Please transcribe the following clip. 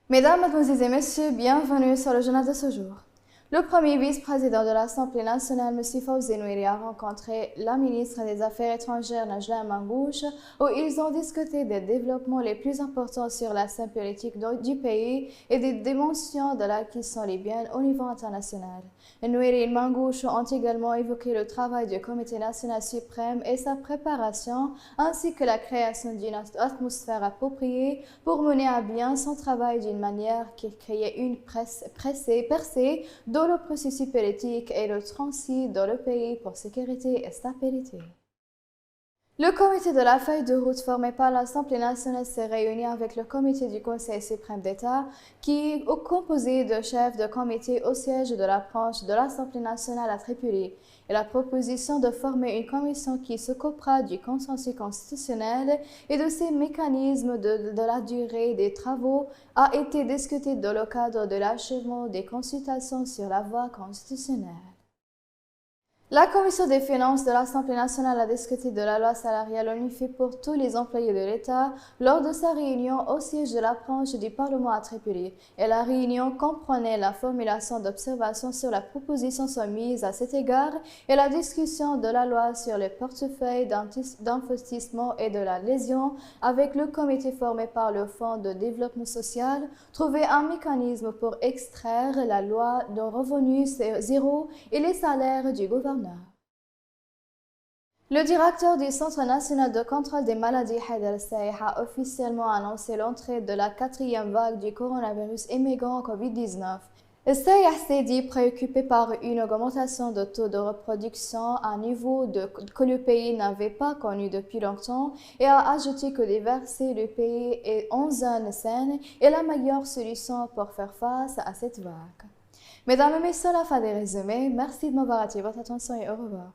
Mesdames, Mademoiselles et Messieurs, bienvenue sur le journal de ce jour. Le premier vice-président de l'Assemblée nationale, M. Fawzi Nouiri, a rencontré la ministre des Affaires étrangères, Najla Mangouche, où ils ont discuté des développements les plus importants sur la scène politique du pays et des dimensions de la question libyenne au niveau international. Nouiri et Mangouche ont également évoqué le travail du Comité national suprême et sa préparation, ainsi que la création d'une atmosphère appropriée pour mener à bien son travail d'une manière qui créait une percée dans le processus politique et le transit dans le pays pour sécurité et stabilité. Le comité de la feuille de route formé par l'Assemblée nationale s'est réuni avec le comité du Conseil suprême d'État qui est composé de chefs de comité au siège de la branche de l'Assemblée nationale à Tripoli. Et la proposition de former une commission qui s'occupera du consensus constitutionnel et de ses mécanismes de la durée des travaux a été discutée dans le cadre de l'achèvement des consultations sur la voie constitutionnelle. La Commission des finances de l'Assemblée nationale a discuté de la loi salariale unifiée pour tous les employés de l'État lors de sa réunion au siège de la branche du Parlement à Tripoli. Et la réunion comprenait la formulation d'observations sur la proposition soumise à cet égard et la discussion de la loi sur le portefeuille d'investissement et de la lésion avec le comité formé par le Fonds de développement social, trouver un mécanisme pour extraire la loi de revenus zéro et les salaires du gouvernement. Le directeur du Centre national de contrôle des maladies, Haider Saïh, a officiellement annoncé l'entrée de la 4e vague du coronavirus émigrant Covid-19. Saïh s'est dit préoccupé par une augmentation de taux de reproduction à un niveau que le pays n'avait pas connu depuis longtemps et a ajouté que déverser le pays est en zone saine est la meilleure solution pour faire face à cette vague. Mesdames et messieurs, la fin des résumés. Merci de m'avoir attiré votre attention et au revoir.